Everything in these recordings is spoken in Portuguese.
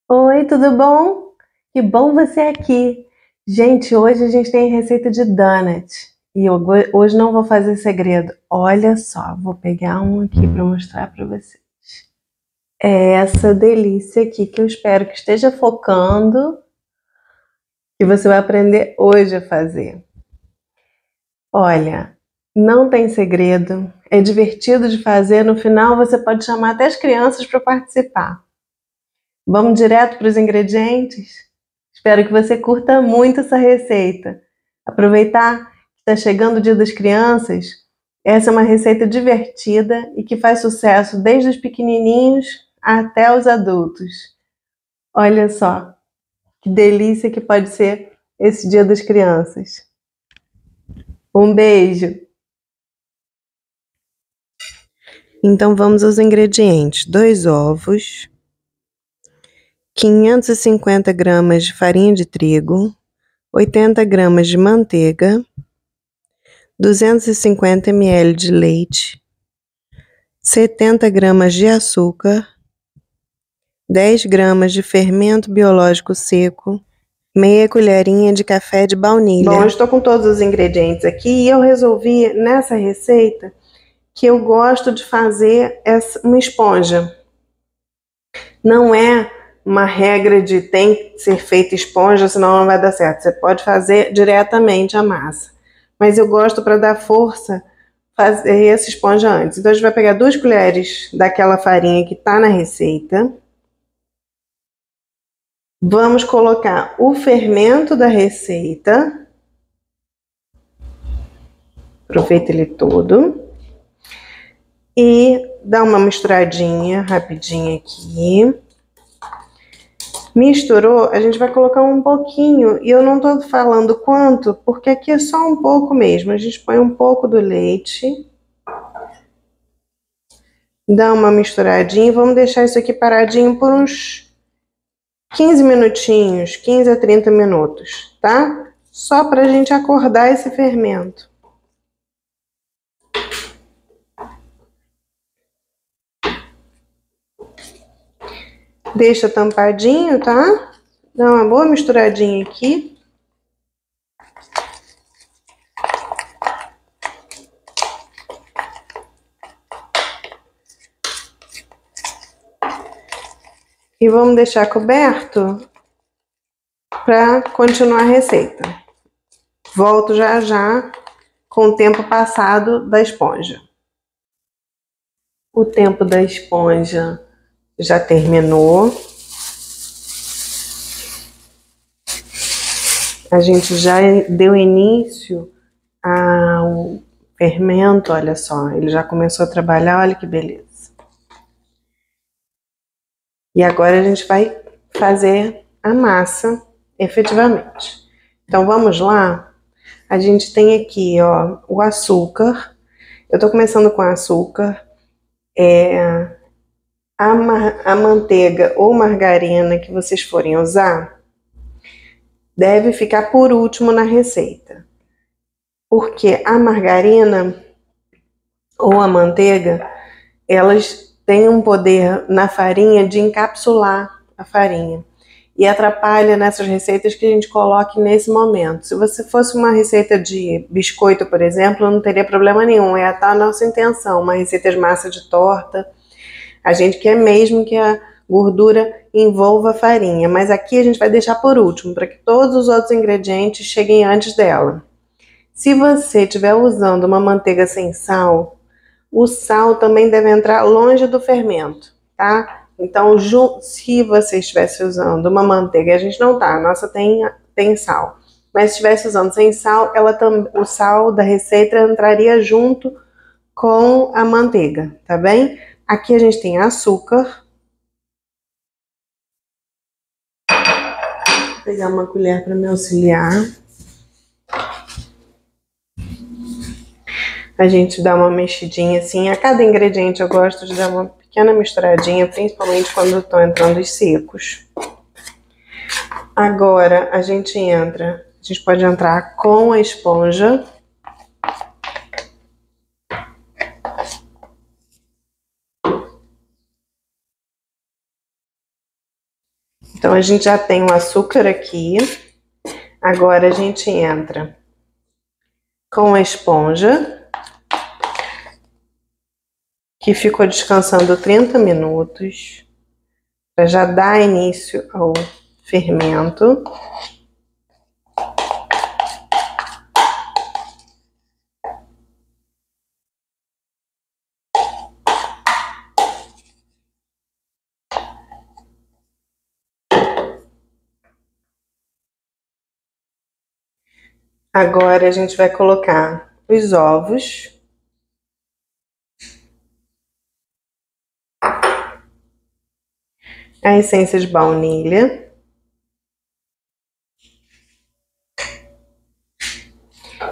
Oi, tudo bom? Que bom você aqui. Gente, hoje a gente tem receita de donut. E hoje não vou fazer segredo. Olha só, vou pegar um aqui para mostrar para vocês. É essa delícia aqui que eu espero que esteja focando, que você vai aprender hoje a fazer. Olha, não tem segredo, é divertido de fazer. No final você pode chamar até as crianças para participar. Vamos direto para os ingredientes? Espero que você curta muito essa receita. Aproveitar que está chegando o Dia das Crianças, essa é uma receita divertida e que faz sucesso desde os pequenininhos até os adultos. Olha só que delícia que pode ser esse Dia das Crianças. Um beijo! Então vamos aos ingredientes: 2 ovos, 550 gramas de farinha de trigo, 80 gramas de manteiga, 250 ml de leite, 70 gramas de açúcar, 10 gramas de fermento biológico seco, meia colherinha de café de baunilha. Bom, eu estou com todos os ingredientes aqui e eu resolvi nessa receita que eu gosto de fazer uma esponja. Não é uma regra de tem que ser feita esponja, senão não vai dar certo. Você pode fazer diretamente a massa. Mas eu gosto, para dar força, fazer essa esponja antes. Então a gente vai pegar 2 colheres daquela farinha que está na receita. Vamos colocar o fermento da receita. Aproveita ele todo. E dá uma misturadinha rapidinha aqui. Misturou, a gente vai colocar um pouquinho, e eu não tô falando quanto, porque aqui é só um pouco mesmo. A gente põe um pouco do leite, dá uma misturadinha e vamos deixar isso aqui paradinho por uns 15 minutinhos, 15 a 30 minutos, tá? Só pra gente acordar esse fermento. Deixa tampadinho, tá? Dá uma boa misturadinha aqui. E vamos deixar coberto para continuar a receita. Volto já já com o tempo passado da esponja. O tempo da esponja já terminou. A gente já deu início ao fermento, olha só, ele já começou a trabalhar, olha que beleza. E agora a gente vai fazer a massa efetivamente. Então vamos lá. A gente tem aqui, ó, o açúcar. Eu tô começando com açúcar. A manteiga ou margarina que vocês forem usar deve ficar por último na receita. Porque a margarina ou a manteiga, elas têm um poder na farinha de encapsular a farinha. E atrapalha nessas receitas que a gente coloque nesse momento. Se você fosse uma receita de biscoito, por exemplo, não teria problema nenhum. É a nossa intenção. Uma receita de massa de torta, a gente quer mesmo que a gordura envolva a farinha. Mas aqui a gente vai deixar por último, para que todos os outros ingredientes cheguem antes dela. Se você estiver usando uma manteiga sem sal, o sal também deve entrar longe do fermento, tá? Então, se você estivesse usando uma manteiga, a gente não tá, a nossa tem sal. Mas se estivesse usando sem sal, o sal da receita entraria junto com a manteiga, tá bem? Aqui a gente tem açúcar. Vou pegar uma colher para me auxiliar. A gente dá uma mexidinha assim. A cada ingrediente eu gosto de dar uma pequena misturadinha, principalmente quando estão entrando os secos. Agora a gente pode entrar com a esponja. Então, a gente já tem o açúcar aqui. Agora, a gente entra com a esponja, que ficou descansando 30 minutos, para já dar início ao fermento. Agora a gente vai colocar os ovos. A essência de baunilha.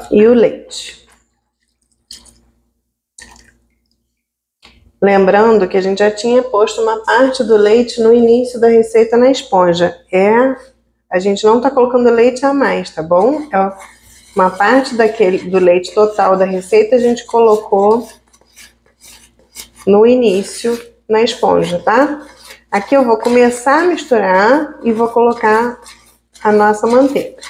E o leite. Lembrando que a gente já tinha posto uma parte do leite no início da receita na esponja. A gente não tá colocando leite a mais, tá bom? Uma parte do leite total da receita a gente colocou no início na esponja, tá? Aqui eu vou começar a misturar e vou colocar a nossa manteiga.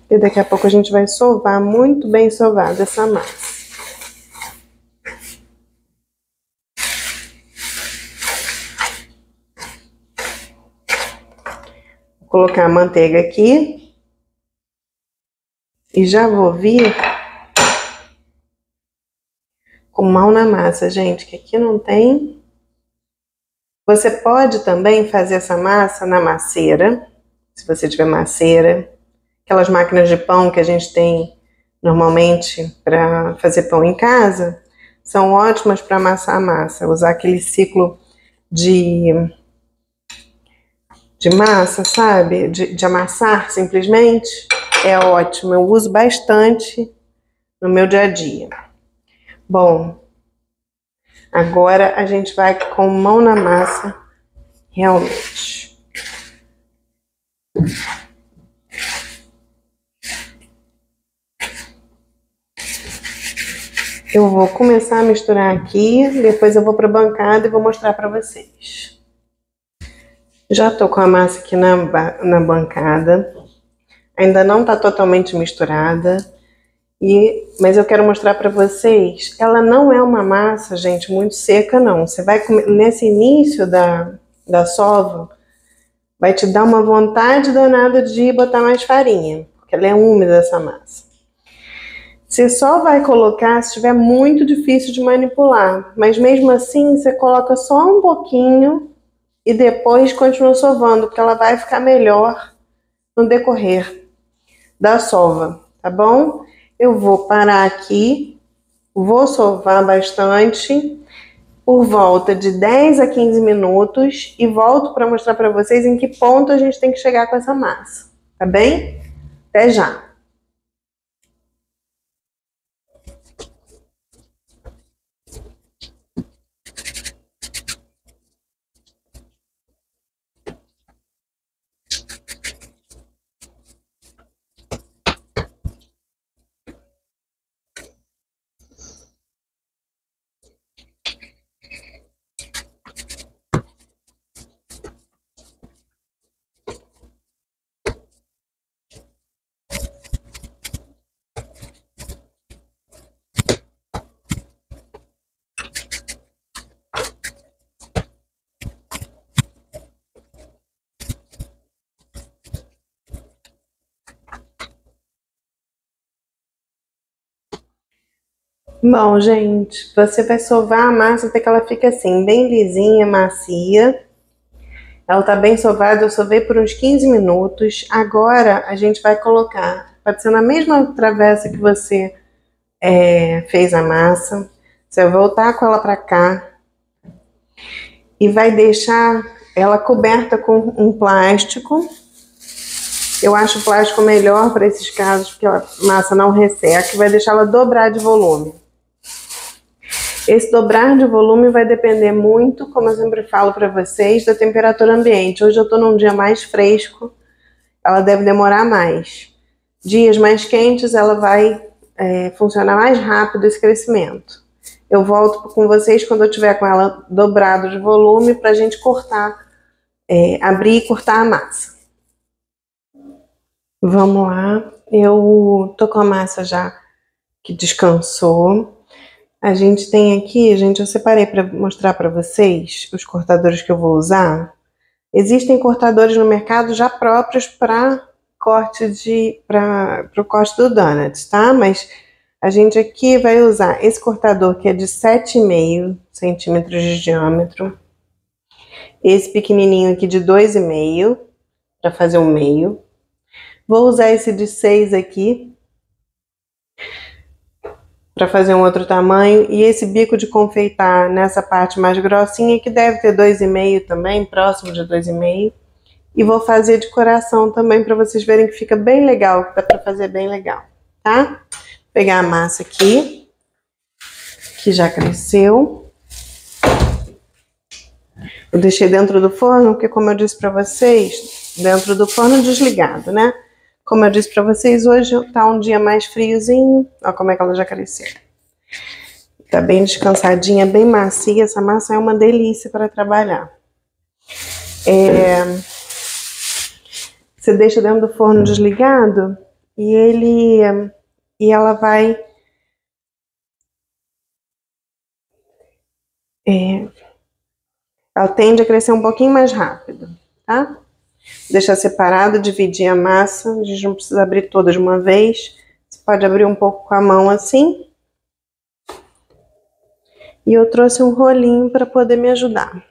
E daqui a pouco a gente vai sovar, muito bem sovada essa massa. Vou colocar a manteiga aqui. E já vou vir com mão na massa, gente, que aqui não tem. Você pode também fazer essa massa na masseira, se você tiver masseira. Aquelas máquinas de pão que a gente tem normalmente para fazer pão em casa, são ótimas para amassar a massa. Usar aquele ciclo de massa, sabe? De amassar simplesmente, é ótimo. Eu uso bastante no meu dia a dia. Bom, agora a gente vai com mão na massa, realmente. Eu vou começar a misturar aqui, depois eu vou para a bancada e vou mostrar para vocês. Já tô com a massa aqui na bancada. Ainda não tá totalmente misturada. Mas eu quero mostrar para vocês. Ela não é uma massa, gente, muito seca, não. Você vai nesse início da sova, vai te dar uma vontade danada de botar mais farinha, porque ela é úmida, essa massa. Você só vai colocar se estiver muito difícil de manipular, mas mesmo assim você coloca só um pouquinho e depois continua sovando, porque ela vai ficar melhor no decorrer da sova, tá bom? Eu vou parar aqui, vou sovar bastante, por volta de 10 a 15 minutos e volto para mostrar para vocês em que ponto a gente tem que chegar com essa massa, tá bem? Até já! Bom, gente, você vai sovar a massa até que ela fique assim, bem lisinha, macia. Ela tá bem sovada, eu sovei por uns 15 minutos. Agora a gente vai colocar, pode ser na mesma travessa que você fez a massa. Você vai voltar com ela pra cá e vai deixar ela coberta com um plástico. Eu acho o plástico melhor para esses casos, porque a massa não resseca, e vai deixar ela dobrar de volume. Esse dobrar de volume vai depender muito, como eu sempre falo para vocês, da temperatura ambiente. Hoje eu estou num dia mais fresco, ela deve demorar mais. Dias mais quentes, ela vai funcionar mais rápido esse crescimento. Eu volto com vocês quando eu tiver com ela dobrado de volume pra gente cortar, abrir e cortar a massa. Vamos lá, eu tô com a massa já que descansou. A gente tem aqui, gente, eu separei para mostrar para vocês os cortadores que eu vou usar. Existem cortadores no mercado já próprios para corte para o corte do donut, tá? Mas a gente aqui vai usar esse cortador que é de 7,5 centímetros de diâmetro. Esse pequenininho aqui de 2,5 para fazer o meio. Vou usar esse de 6 aqui para fazer um outro tamanho, e esse bico de confeitar nessa parte mais grossinha, que deve ter 2,5 também, próximo de 2,5. E vou fazer de coração também, para vocês verem que fica bem legal, que dá para fazer bem legal, tá? Vou pegar a massa aqui, que já cresceu. Eu deixei dentro do forno, porque como eu disse para vocês, dentro do forno desligado, né? Como eu disse para vocês, hoje tá um dia mais friozinho. Olha como é que ela já cresceu. Tá bem descansadinha, bem macia. Essa massa é uma delícia para trabalhar. Você deixa dentro do forno desligado e ela vai... ela tende a crescer um pouquinho mais rápido, tá? Deixar separado, dividir a massa. A gente não precisa abrir toda de uma vez. Você pode abrir um pouco com a mão assim. E eu trouxe um rolinho para poder me ajudar.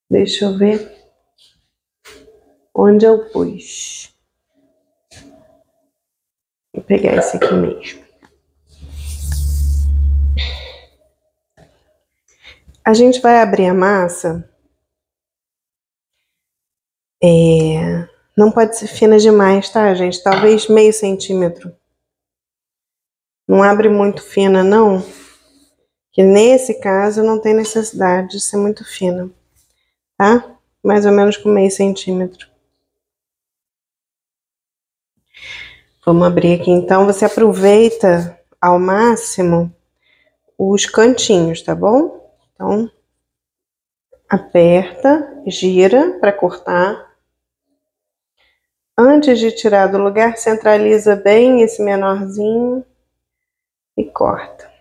Deixa eu ver onde eu pus. Vou pegar esse aqui mesmo. A gente vai abrir a massa. Não pode ser fina demais, tá, gente? Talvez meio centímetro. Não abre muito fina, não. Que nesse caso não tem necessidade de ser muito fina, tá? Mais ou menos com meio centímetro. Vamos abrir aqui então. Você aproveita ao máximo os cantinhos, tá bom? Então, aperta, gira para cortar. Antes de tirar do lugar, centraliza bem esse menorzinho e corta.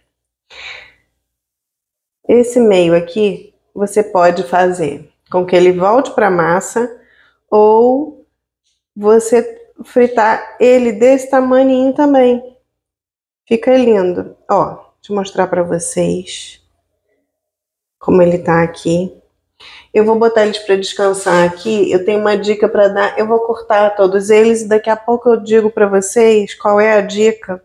Esse meio aqui, você pode fazer com que ele volte para a massa ou você fritar ele desse tamaninho também. Fica lindo. Ó, deixa eu mostrar para vocês como ele tá aqui. Eu vou botar eles para descansar aqui. Eu tenho uma dica para dar. Eu vou cortar todos eles e daqui a pouco eu digo para vocês qual é a dica.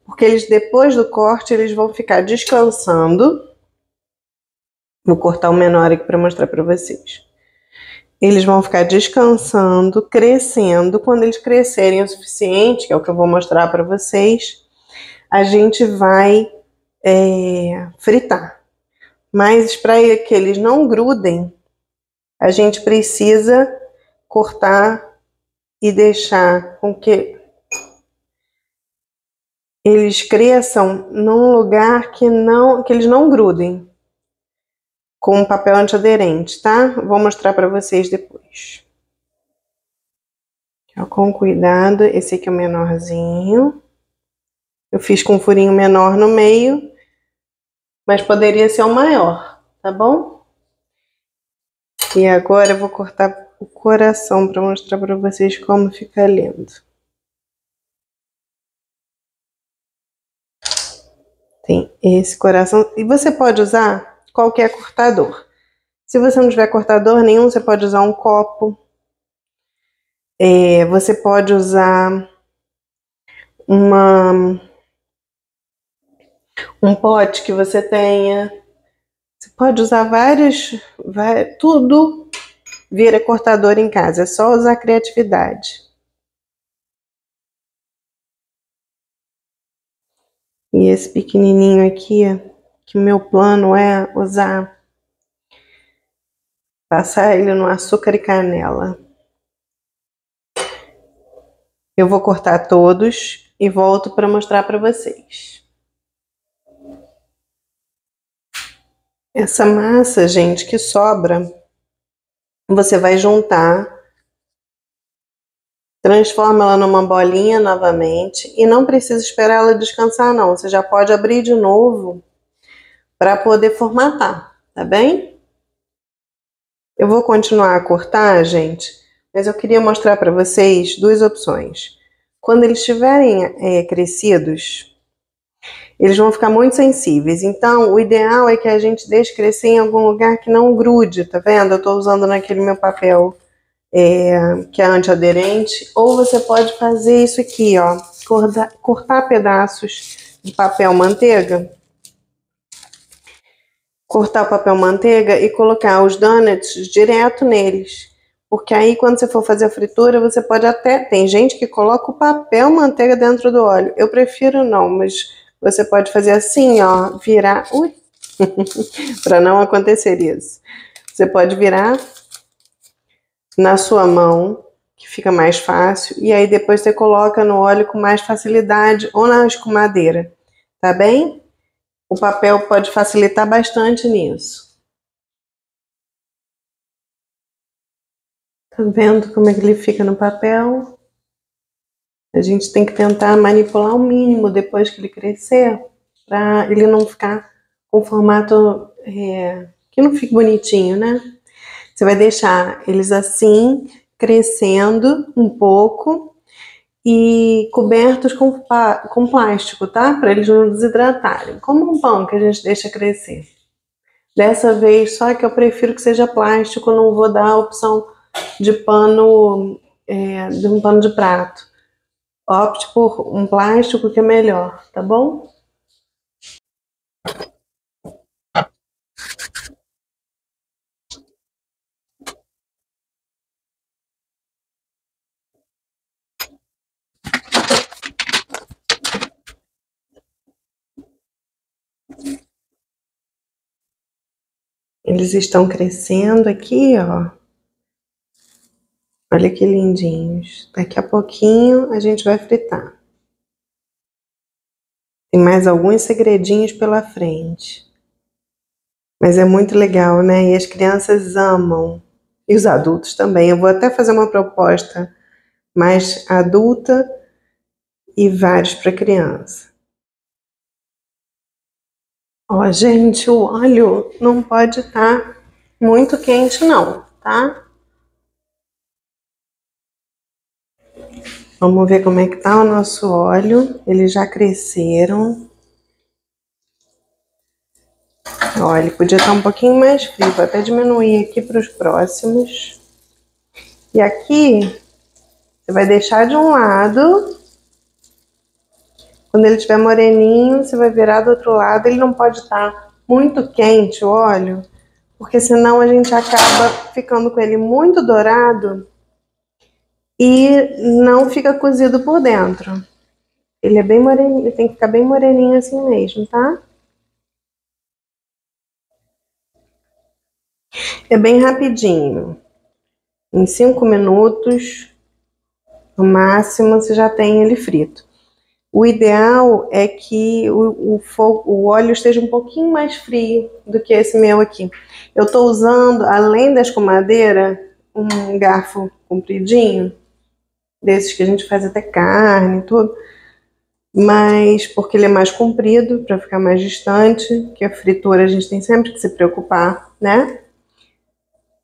Porque eles, depois do corte, eles vão ficar descansando. Vou cortar o menor aqui para mostrar para vocês. Eles vão ficar descansando, crescendo. Quando eles crescerem o suficiente, que é o que eu vou mostrar para vocês, a gente vai fritar. Mas para que eles não grudem, a gente precisa cortar e deixar com que eles cresçam num lugar que eles não grudem, com um papel antiaderente, tá? Vou mostrar para vocês depois. Com cuidado, esse aqui é o menorzinho. Eu fiz com um furinho menor no meio, mas poderia ser o maior, tá bom? E agora eu vou cortar o coração para mostrar para vocês como fica lindo. Tem esse coração. E você pode usar qualquer cortador. Se você não tiver cortador nenhum, você pode usar um copo. Você pode usar um pote que você tenha. Você pode usar tudo vira cortador em casa. É só usar criatividade. E esse pequenininho aqui, que meu plano é usar, passar ele no açúcar e canela. Eu vou cortar todos e volto para mostrar para vocês. Essa massa, gente, que sobra, você vai juntar, transforma ela numa bolinha novamente e não precisa esperar ela descansar, não. Você já pode abrir de novo para poder formatar, tá bem? Eu vou continuar a cortar, gente, mas eu queria mostrar para vocês duas opções. Quando eles estiverem crescidos, eles vão ficar muito sensíveis. Então, o ideal é que a gente deixe crescer em algum lugar que não grude, tá vendo? Eu estou usando naquele meu papel que é antiaderente. Ou você pode fazer isso aqui, ó, cortar pedaços de papel manteiga, cortar o papel manteiga e colocar os donuts direto neles. Porque aí, quando você for fazer a fritura, você pode até. Tem gente que coloca o papel manteiga dentro do óleo. Eu prefiro não, mas você pode fazer assim, ó, virar. Ui! Para não acontecer isso. Você pode virar na sua mão, que fica mais fácil, e aí depois você coloca no óleo com mais facilidade ou na escumadeira, tá bem? O papel pode facilitar bastante nisso. Tá vendo como é que ele fica no papel? A gente tem que tentar manipular o mínimo depois que ele crescer, para ele não ficar com formato que não fique bonitinho, né? Você vai deixar eles assim, crescendo um pouco e cobertos com plástico, tá? Para eles não desidratarem. Como um pão que a gente deixa crescer. Dessa vez, só que eu prefiro que seja plástico, não vou dar a opção de pano, de um pano de prato. Opte por um plástico que é melhor, tá bom? Eles estão crescendo aqui, ó. Olha que lindinhos. Daqui a pouquinho a gente vai fritar. Tem mais alguns segredinhos pela frente. Mas é muito legal, né? E as crianças amam. E os adultos também. Eu vou até fazer uma proposta mais adulta e vários para criança. Ó, gente, o óleo não pode estar muito quente, não, tá? Vamos ver como é que tá o nosso óleo. Eles já cresceram. Ó, ele podia estar um pouquinho mais frio. Vou até diminuir aqui para os próximos. E aqui, você vai deixar de um lado. Quando ele estiver moreninho, você vai virar do outro lado. Ele não pode estar muito quente o óleo, porque senão a gente acaba ficando com ele muito dourado e não fica cozido por dentro. Ele é bem moreninho, ele tem que ficar bem moreninho assim mesmo, tá? É bem rapidinho. Em 5 minutos, no máximo, você já tem ele frito. O ideal é que o óleo esteja um pouquinho mais frio do que esse meu aqui. Eu estou usando, além da escumadeira, um garfo compridinho, desses que a gente faz até carne e tudo, mas porque ele é mais comprido, para ficar mais distante, que a fritura a gente tem sempre que se preocupar, né?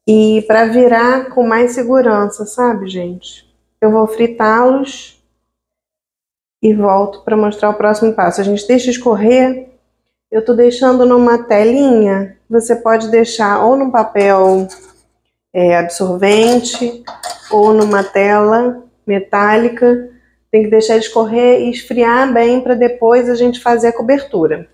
E para virar com mais segurança, sabe, gente? Eu vou fritá-los e volto para mostrar o próximo passo. A gente deixa escorrer. Eu tô deixando numa telinha. Você pode deixar ou num papel absorvente ou numa tela metálica. Tem que deixar escorrer e esfriar bem para depois a gente fazer a cobertura.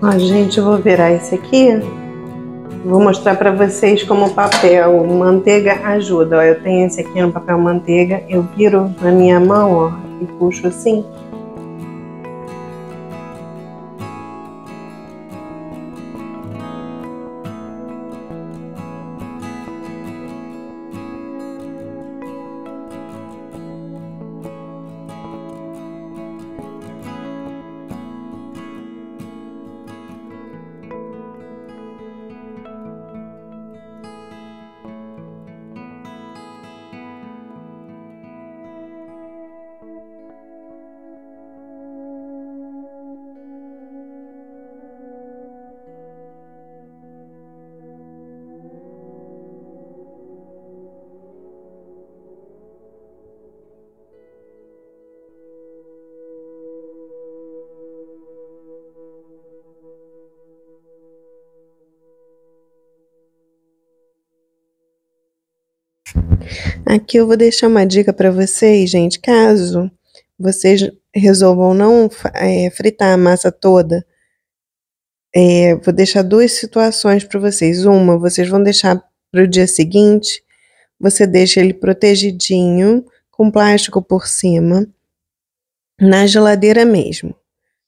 Ó, gente, eu vou virar esse aqui. Vou mostrar para vocês como o papel manteiga ajuda. Ó, eu tenho esse aqui no papel manteiga. Eu viro na minha mão, ó, e puxo assim. Aqui eu vou deixar uma dica para vocês, gente, caso vocês resolvam não fritar a massa toda, vou deixar duas situações para vocês. Uma, vocês vão deixar para o dia seguinte, você deixa ele protegidinho, com plástico por cima. na geladeira mesmo,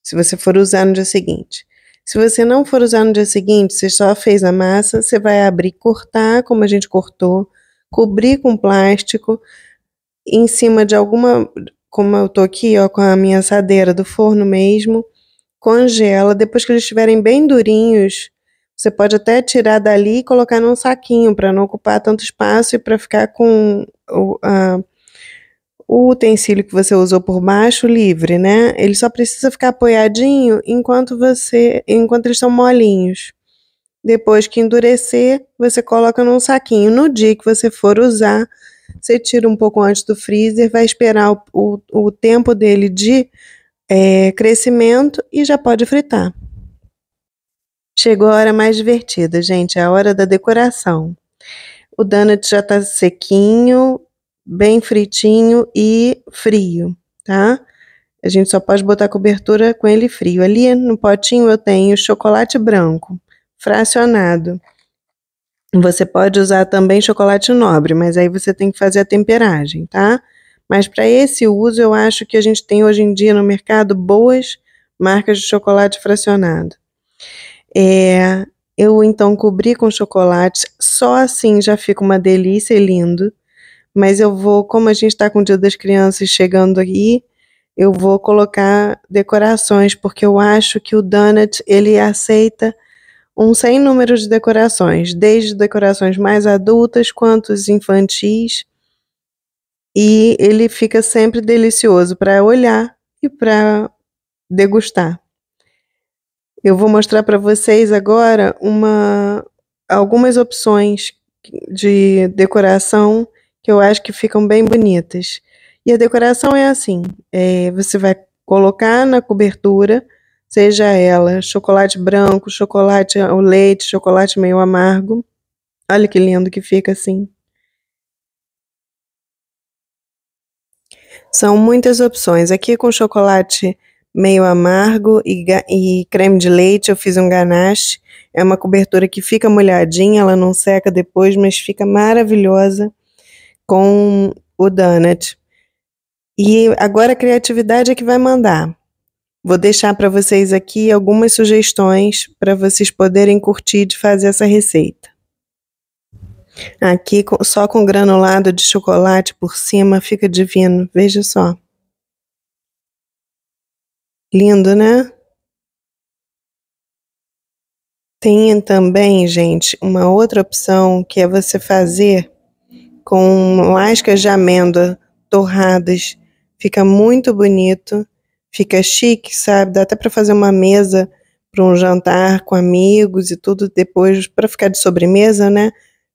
se você for usar no dia seguinte. Se você não for usar no dia seguinte, você só fez a massa, você vai abrir, cortar como a gente cortou, cobrir com plástico, em cima de alguma, como eu tô aqui, ó, com a minha assadeira do forno mesmo, congela. Depois que eles estiverem bem durinhos, você pode até tirar dali e colocar num saquinho para não ocupar tanto espaço e para ficar com o utensílio que você usou por baixo livre, né? Ele só precisa ficar apoiadinho enquanto eles estão molinhos. Depois que endurecer, você coloca num saquinho. No dia que você for usar, você tira um pouco antes do freezer, vai esperar o tempo dele de crescimento e já pode fritar. Chegou a hora mais divertida, gente, é a hora da decoração. O donut já tá sequinho, bem fritinho e frio, tá? A gente só pode botar cobertura com ele frio. Ali no potinho eu tenho chocolate branco, fracionado. Você pode usar também chocolate nobre, mas aí você tem que fazer a temperagem, tá? Mas para esse uso, eu acho que a gente tem hoje em dia no mercado boas marcas de chocolate fracionado. Eu então cobri com chocolate, só assim já fica uma delícia e lindo. Mas eu vou, como a gente está com o Dia das Crianças chegando aí, eu vou colocar decorações, porque eu acho que o donut ele aceita um sem número de decorações, desde decorações mais adultas quanto os infantis, e ele fica sempre delicioso para olhar e para degustar. Eu vou mostrar para vocês agora algumas opções de decoração que eu acho que ficam bem bonitas. E a decoração é assim: você vai colocar na cobertura, seja ela chocolate branco, chocolate ao leite, chocolate meio amargo. Olha que lindo que fica assim. São muitas opções. Aqui com chocolate meio amargo e creme de leite, eu fiz um ganache. É uma cobertura que fica molhadinha, ela não seca depois, mas fica maravilhosa com o donut. E agora a criatividade é que vai mandar. Vou deixar para vocês aqui algumas sugestões para vocês poderem curtir de fazer essa receita. Aqui só com granulado de chocolate por cima fica divino, veja só. Lindo, né? Tem também, gente, uma outra opção que é você fazer com lascas de amêndoa torradas. Fica muito bonito, fica chique, sabe? Dá até para fazer uma mesa para um jantar com amigos e tudo depois para ficar de sobremesa, né?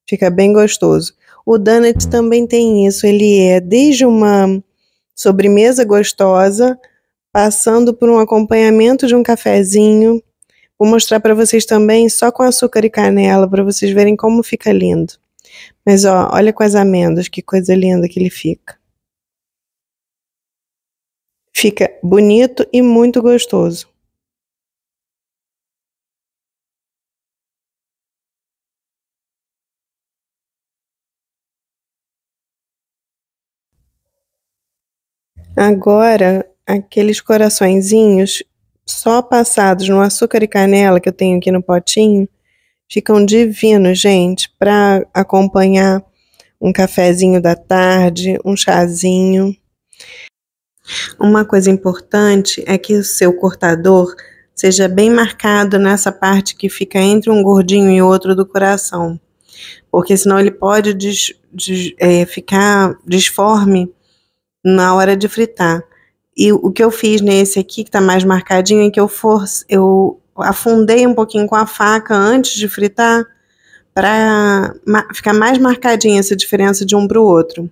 Fica bem gostoso. O donut também tem isso, ele é desde uma sobremesa gostosa, passando por um acompanhamento de um cafezinho. Vou mostrar para vocês também só com açúcar e canela, para vocês verem como fica lindo. Mas ó, olha com as amêndoas, que coisa linda que ele fica. Fica bonito e muito gostoso. Agora, aqueles coraçõezinhos só passados no açúcar e canela que eu tenho aqui no potinho, ficam divinos, gente, para acompanhar um cafezinho da tarde, um chazinho. Uma coisa importante é que o seu cortador seja bem marcado nessa parte que fica entre um gordinho e outro do coração, porque senão ele pode ficar disforme na hora de fritar. E o que eu fiz nesse aqui, que tá mais marcadinho, é que eu afundei um pouquinho com a faca antes de fritar, para ficar mais marcadinha essa diferença de um para o outro.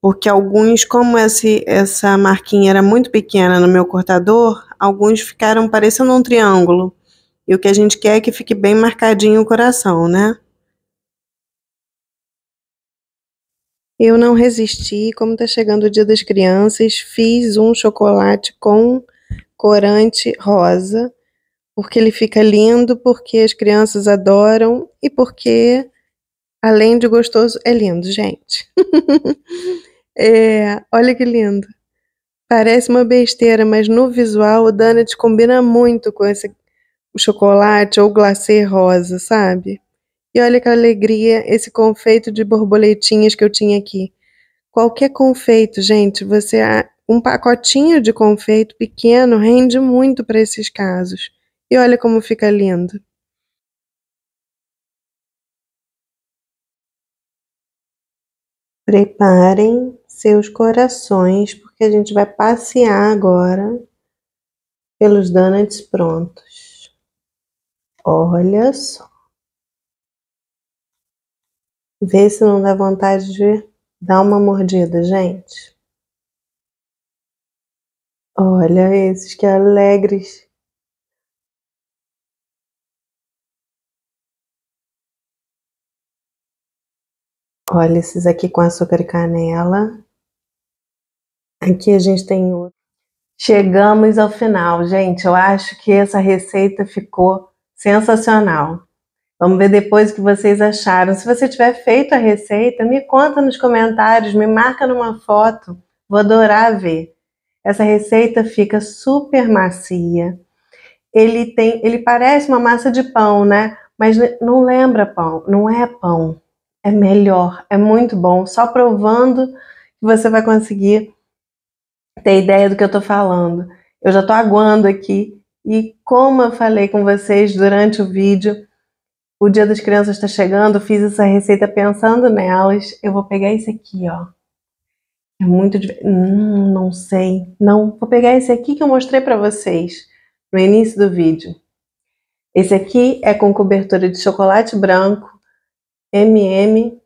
Porque alguns, como essa marquinha era muito pequena no meu cortador, alguns ficaram parecendo um triângulo. E o que a gente quer é que fique bem marcadinho o coração, né? Eu não resisti, como tá chegando o Dia das Crianças, fiz um chocolate com corante rosa, porque ele fica lindo, porque as crianças adoram e porque, além de gostoso, é lindo, gente. Olha que lindo. Parece uma besteira, mas no visual o donut combina muito com esse chocolate ou glacê rosa, sabe? E olha que alegria esse confeito de borboletinhas que eu tinha aqui. Qualquer confeito, gente, um pacotinho de confeito pequeno rende muito para esses casos. E olha como fica lindo. Preparem seus corações, porque a gente vai passear agora pelos donuts prontos. Olha só. Vê se não dá vontade de dar uma mordida, gente. Olha esses que alegres. Olha esses aqui com açúcar e canela. Aqui a gente tem outro. Chegamos ao final, gente. Eu acho que essa receita ficou sensacional. Vamos ver depois o que vocês acharam. Se você tiver feito a receita, me conta nos comentários, me marca numa foto. Vou adorar ver. Essa receita fica super macia. Ele parece uma massa de pão, né? Mas não lembra pão, não é pão. É melhor, é muito bom. Só provando que você vai conseguir ter ideia do que eu tô falando. Eu já tô aguando aqui e como eu falei com vocês durante o vídeo, o Dia das Crianças está chegando, fiz essa receita pensando nelas. Eu vou pegar esse aqui, ó. É muito não sei. Não, vou pegar esse aqui que eu mostrei para vocês no início do vídeo. Esse aqui é com cobertura de chocolate branco, M&M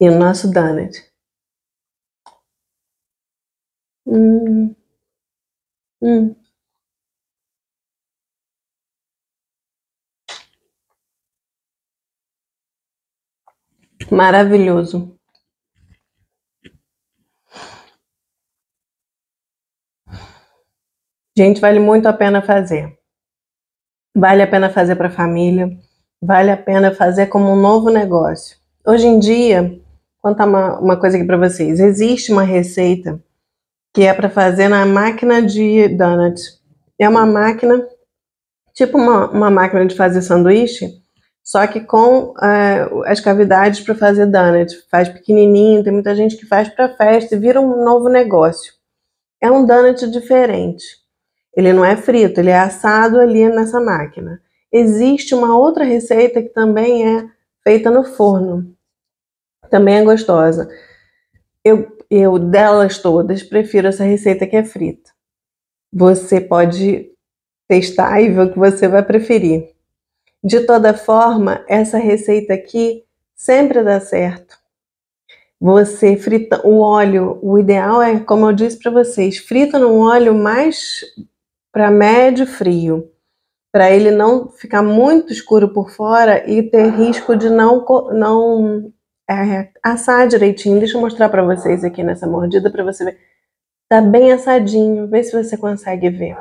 e o nosso donut. Hum, hum. Maravilhoso. Gente, vale muito a pena fazer. Vale a pena fazer para a família. Vale a pena fazer como um novo negócio. Hoje em dia, vou contar uma coisa aqui para vocês. Existe uma receita que é para fazer na máquina de donut. É uma máquina, tipo uma máquina de fazer sanduíche, só que com as cavidades para fazer donut. Faz pequenininho, tem muita gente que faz para festa e vira um novo negócio. É um donut diferente. Ele não é frito, ele é assado ali nessa máquina. Existe uma outra receita que também é feita no forno. Também é gostosa. Eu delas todas, prefiro essa receita que é frita. Você pode testar e ver o que você vai preferir. De toda forma, essa receita aqui sempre dá certo. Você frita o óleo, o ideal é, como eu disse para vocês, frita num óleo mais para médio frio, para ele não ficar muito escuro por fora e ter risco de não assar direitinho. Deixa eu mostrar para vocês aqui nessa mordida para você ver. Tá bem assadinho, vê se você consegue ver.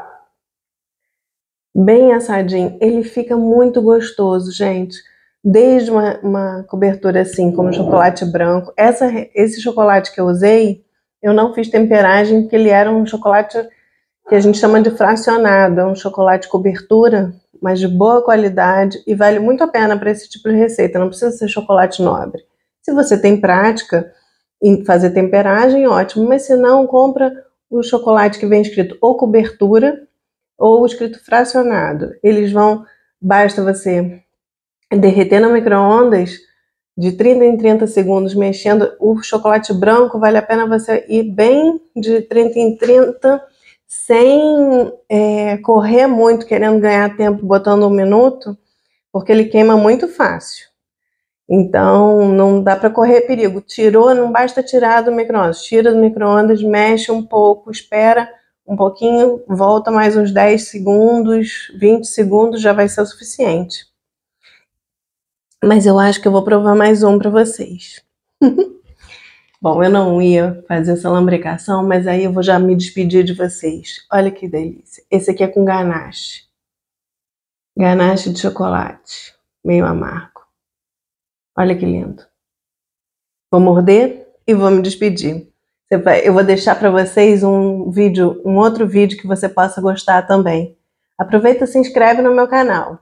Bem assadinho, ele fica muito gostoso, gente. Desde uma cobertura assim, como chocolate branco. Esse chocolate que eu usei, eu não fiz temperagem, porque ele era um chocolate que a gente chama de fracionado. É um chocolate cobertura, mas de boa qualidade e vale muito a pena para esse tipo de receita. Não precisa ser chocolate nobre. Se você tem prática em fazer temperagem, ótimo. Mas se não, compra o chocolate que vem escrito ou cobertura ou escrito fracionado. Basta você derreter no micro-ondas de 30 em 30 segundos mexendo. O chocolate branco vale a pena você ir bem de 30 em 30 sem correr muito, querendo ganhar tempo botando 1 minuto, porque ele queima muito fácil. Então não dá para correr perigo. Tirou, não basta tirar do micro-ondas. Tira do micro-ondas, mexe um pouco, espera um pouquinho, volta mais uns 10 segundos, 20 segundos já vai ser o suficiente. Mas eu acho que eu vou provar mais um para vocês. Bom, eu não ia fazer essa lambricação, mas aí eu vou já me despedir de vocês. Olha que delícia. Esse aqui é com ganache. Ganache de chocolate, meio amargo. Olha que lindo. Vou morder e vou me despedir. Eu vou deixar para vocês um outro vídeo que você possa gostar também. Aproveita e se inscreve no meu canal.